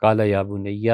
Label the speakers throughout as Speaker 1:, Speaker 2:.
Speaker 1: قال یا بنیہ،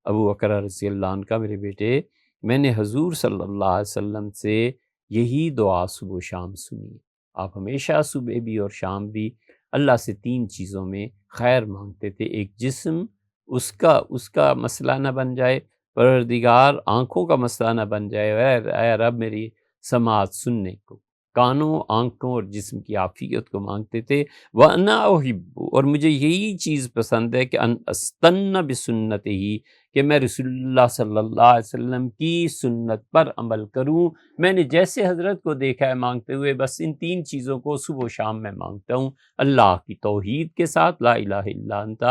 Speaker 1: ابو بکر رضی اللہ عنہ کا، میرے بیٹے، میں نے حضور صلی اللہ علیہ وسلم سے یہی دعا صبح و شام سنی۔ آپ ہمیشہ صبح بھی اور شام بھی اللہ سے تین چیزوں میں خیر مانگتے تھے۔ ایک جسم، اس کا مسئلہ نہ بن جائے، پروردگار آنکھوں کا مسئلہ نہ بن جائے، اے رب میری سماعت سننے کو، کانوں، آنکھوں اور جسم کی عافیت کو مانگتے تھے۔ وَأَنَا أُحِبُّ، اور مجھے یہی چیز پسند ہے کہ ان استن بسنتہ ہی، کہ میں رسول اللہ صلی اللہ علیہ وسلم کی سنت پر عمل کروں۔ میں نے جیسے حضرت کو دیکھا ہے مانگتے ہوئے، بس ان تین چیزوں کو صبح و شام میں مانگتا ہوں۔ اللہ کی توحید کے ساتھ، لا الہ الا انت،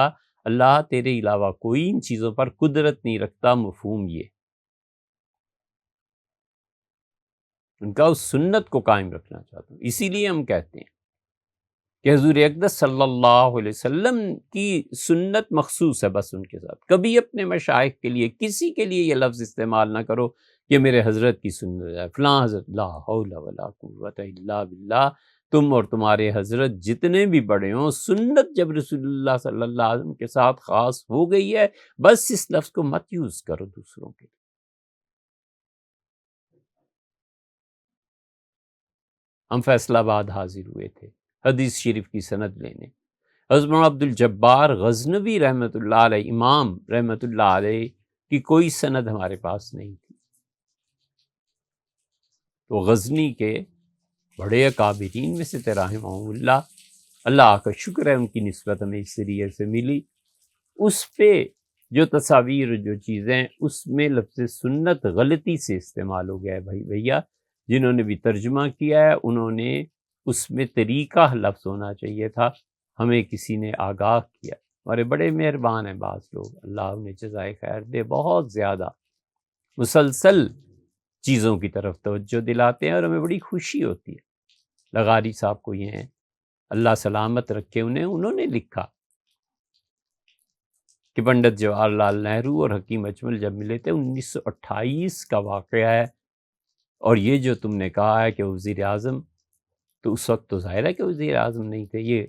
Speaker 1: اللہ تیرے علاوہ کوئی ان چیزوں پر قدرت نہیں رکھتا، مفہوم یہ ان کا اس سنت کو قائم رکھنا چاہتا ہوں۔ اسی لیے ہم کہتے ہیں کہ حضور اقدس صلی اللہ علیہ وسلم کی سنت مخصوص ہے بس ان کے ساتھ۔ کبھی اپنے مشائخ کے لیے، کسی کے لیے یہ لفظ استعمال نہ کرو کہ میرے حضرت کی سنت ہے، فلاں حضرت، لا حول ولا قوت الا باللہ۔ تم اور تمہارے حضرت جتنے بھی بڑے ہوں، سنت جب رسول اللہ صلی اللہ علیہ وسلم کے ساتھ خاص ہو گئی ہے، بس اس لفظ کو مت یوز کرو دوسروں کے لیے۔ ہم فیصل آباد حاضر ہوئے تھے حدیث شریف کی سند لینے۔ حضرت مولانا عبد الجبار غزنوی رحمۃ اللہ علیہ، امام رحمۃ اللہ علیہ کی کوئی سند ہمارے پاس نہیں تھی، تو غزنی کے بڑے اکابرین میں سے تھے رحمہم اللہ، اللہ کا شکر ہے ان کی نسبت ہمیں اس ذریعے سے ملی۔ اس پہ جو تصاویر، جو چیزیں، اس میں لفظ سنت غلطی سے استعمال ہو گیا ہے بھیا، جنہوں نے بھی ترجمہ کیا ہے انہوں نے اس میں طریقہ لفظ ہونا چاہیے تھا، ہمیں کسی نے آگاہ کیا۔ ہمارے بڑے مہربان ہیں بعض لوگ، اللہ انہیں جزائے خیر دے، بہت زیادہ مسلسل چیزوں کی طرف توجہ دلاتے ہیں اور ہمیں بڑی خوشی ہوتی ہے۔ لغاری صاحب کو یہ ہیں، اللہ سلامت رکھے انہوں نے لکھا کہ پنڈت جواہر لال نہرو اور حکیم اجمل جب ملے تھے، 1928 کا واقعہ ہے، اور یہ جو تم نے کہا ہے کہ وزیر اعظم، تو اس وقت تو ظاہر ہے کہ وزیر اعظم نہیں تھے، یہ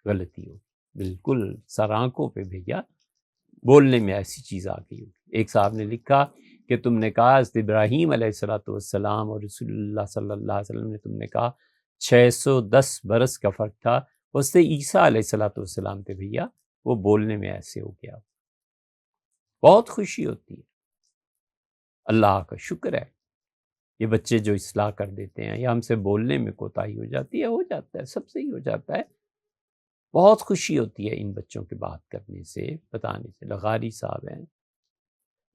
Speaker 1: غلطی ہو، بالکل سر آنکھوں پہ بھیجا، بولنے میں ایسی چیز آ گئی ہوگی۔ ایک صاحب نے لکھا کہ تم نے کہا حضرت ابراہیم علیہ السلام اور رسول اللہ صلی اللہ علیہ وسلم نے، تم نے کہا 610 برس کا فرق تھا، حضرت عیسیٰ علیہ السلام تھے بھیا، وہ بولنے میں ایسے ہو گیا۔ بہت خوشی ہوتی ہے، اللہ کا شکر ہے، یہ بچے جو اصلاح کر دیتے ہیں یا ہم سے بولنے میں کوتاہی ہو جاتی ہے، ہو جاتا ہے، سب سے ہی ہو جاتا ہے، بہت خوشی ہوتی ہے ان بچوں کی بات کرنے سے، بتانے سے۔ لغاری صاحب ہیں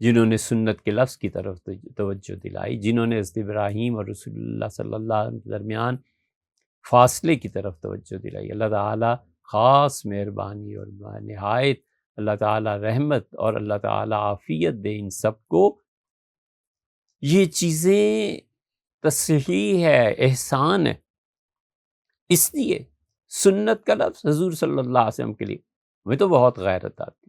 Speaker 1: جنہوں نے سنت کے لفظ کی طرف توجہ دلائی، جنہوں نے حضرت ابراہیم اور رسول اللہ صلی اللہ علیہ وسلم کے درمیان فاصلے کی طرف توجہ دلائی۔ اللہ تعالیٰ خاص مہربانی اور نہایت اللہ تعالیٰ رحمت اور اللہ تعالیٰ عافیت دے ان سب کو۔ یہ چیزیں تصحیح ہے، احسان ہے، اس لیے سنت کا لفظ حضور صلی اللہ علیہ وسلم کے لیے ہمیں تو بہت غیرت آتی،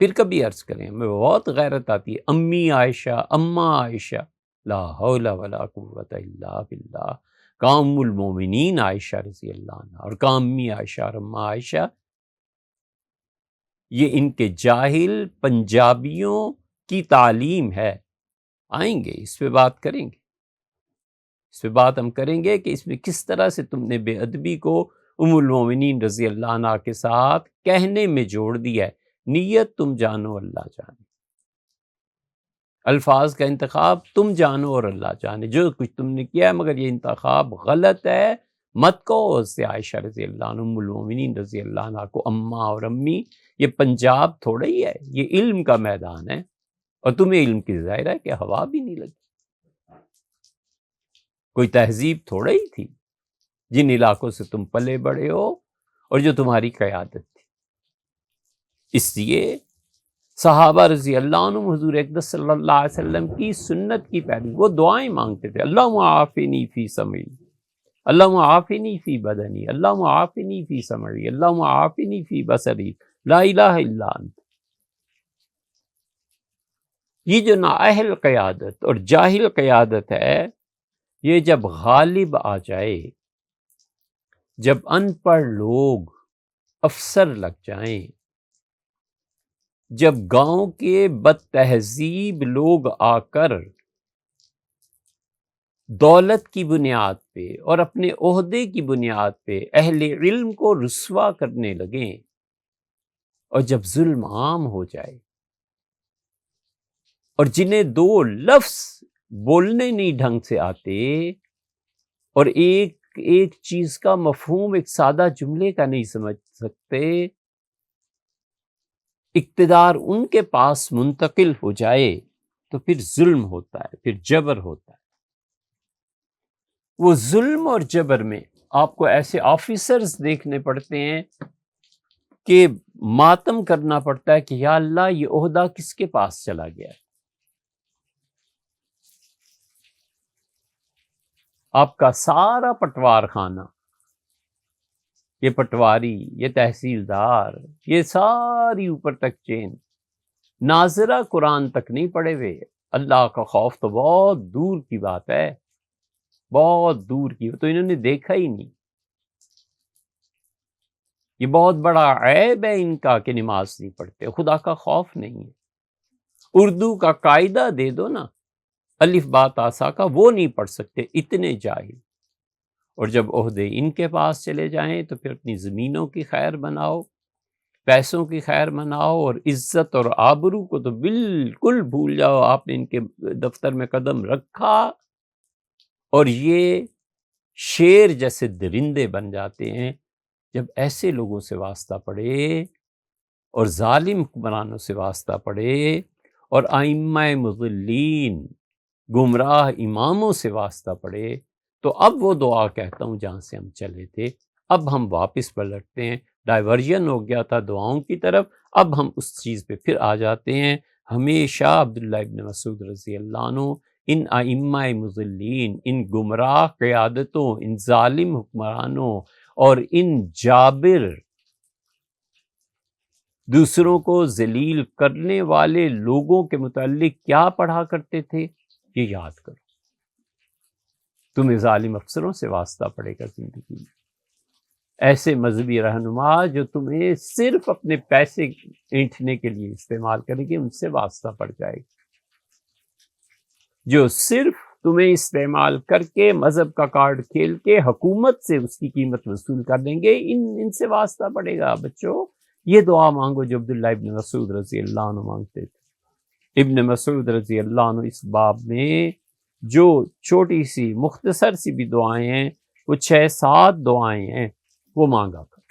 Speaker 1: پھر کبھی عرض کریں ہمیں بہت غیرت آتی ہے۔ امی عائشہ، اماں عائشہ، لا حول ولا قوت الا باللہ، کہاں ام المومنین عائشہ رضی اللہ عنہ اور کہاں امی عائشہ اور اماں عائشہ، یہ ان کے جاہل پنجابیوں کی تعلیم ہے۔ آئیں گے اس پہ بات کریں گے، اس پہ بات ہم کریں گے کہ اس میں کس طرح سے تم نے بے ادبی کو ام المومنین رضی اللہ عنہ کے ساتھ کہنے میں جوڑ دیا ہے۔ نیت تم جانو اللہ جانے، الفاظ کا انتخاب تم جانو اور اللہ جانے، جو کچھ تم نے کیا ہے، مگر یہ انتخاب غلط ہے، مت کہو حضرت عائشہ رضی اللہ عنہ، ام المومنین رضی اللہ عنہ کو اماں اور امی۔ یہ پنجاب تھوڑا ہی ہے، یہ علم کا میدان ہے، اور تمہیں علم کی ظاہر ہے کہ ہوا بھی نہیں لگی، کوئی تہذیب تھوڑا ہی تھی جن علاقوں سے تم پلے بڑے ہو اور جو تمہاری قیادت تھی۔ اس لیے صحابہ رضی اللہ عنہ حضور اقدس صلی اللہ علیہ وسلم کی سنت کی پیروی، وہ دعائیں مانگتے تھے، اللہم عافنی فی سمعی، اللہم عافنی فی بدنی، اللہم عافنی فی سمعی، اللہم عافنی فی بصری، لا الہ الا انت۔ یہ جو نااہل قیادت اور جاہل قیادت ہے، یہ جب غالب آ جائے، جب ان پڑھ لوگ افسر لگ جائیں، جب گاؤں کے بد تہذیب لوگ آ کر دولت کی بنیاد پہ اور اپنے عہدے کی بنیاد پہ اہل علم کو رسوا کرنے لگیں، اور جب ظلم عام ہو جائے اور جنہیں دو لفظ بولنے نہیں ڈھنگ سے آتے اور ایک ایک چیز کا مفہوم ایک سادہ جملے کا نہیں سمجھ سکتے، اقتدار ان کے پاس منتقل ہو جائے تو پھر ظلم ہوتا ہے، پھر جبر ہوتا ہے۔ وہ ظلم اور جبر میں آپ کو ایسے آفیسرز دیکھنے پڑتے ہیں کہ ماتم کرنا پڑتا ہے کہ یا اللہ یہ عہدہ کس کے پاس چلا گیا ہے۔ آپ کا سارا پٹوار خانہ، یہ پٹواری، یہ تحصیلدار، یہ ساری اوپر تک چین، ناظرہ قرآن تک نہیں پڑھے ہوئے، اللہ کا خوف تو بہت دور کی بات ہے، بہت دور کی، تو انہوں نے دیکھا ہی نہیں۔ یہ بہت بڑا عیب ہے ان کا کہ نماز نہیں پڑھتے، خدا کا خوف نہیں ہے۔ اردو کا قاعدہ دے دو نا، الف با تا سا کا، وہ نہیں پڑھ سکتے، اتنے جاہل۔ اور جب عہدے ان کے پاس چلے جائیں تو پھر اپنی زمینوں کی خیر بناؤ، پیسوں کی خیر مناؤ، اور عزت اور آبرو کو تو بالکل بھول جاؤ۔ آپ نے ان کے دفتر میں قدم رکھا اور یہ شیر جیسے درندے بن جاتے ہیں۔ جب ایسے لوگوں سے واسطہ پڑے اور ظالم حکمرانوں سے واسطہ پڑے اور ائمہ مضلین گمراہ اماموں سے واسطہ پڑے، تو اب وہ دعا کہتا ہوں جہاں سے ہم چلے تھے، اب ہم واپس پلٹتے ہیں، ڈائیورژن ہو گیا تھا دعاؤں کی طرف، اب ہم اس چیز پہ پھر آ جاتے ہیں۔ ہمیشہ عبداللہ ابن مسعود رضی اللہ عنہ ان ائمہ مضلین، ان گمراہ قیادتوں، ان ظالم حکمرانوں اور ان جابر دوسروں کو ذلیل کرنے والے لوگوں کے متعلق کیا پڑھا کرتے تھے، یہ یاد کرو۔ تمہیں ظالم افسروں سے واسطہ پڑے گا زندگی میں، ایسے مذہبی رہنما جو تمہیں صرف اپنے پیسے اینٹھنے کے لیے استعمال کریں گے، ان سے واسطہ پڑ جائے گا، جو صرف تمہیں استعمال کر کے مذہب کا کارڈ کھیل کے حکومت سے اس کی قیمت وصول کر دیں گے، ان سے واسطہ پڑے گا۔ بچوں یہ دعا مانگو جو عبداللہ ابن مسعود رضی اللہ عنہ مانگتے تھے۔ ابن مسعود رضی اللہ عنہ اس باب میں جو چھوٹی سی مختصر سی بھی دعائیں ہیں، وہ 6-7 دعائیں ہیں، وہ مانگا کر۔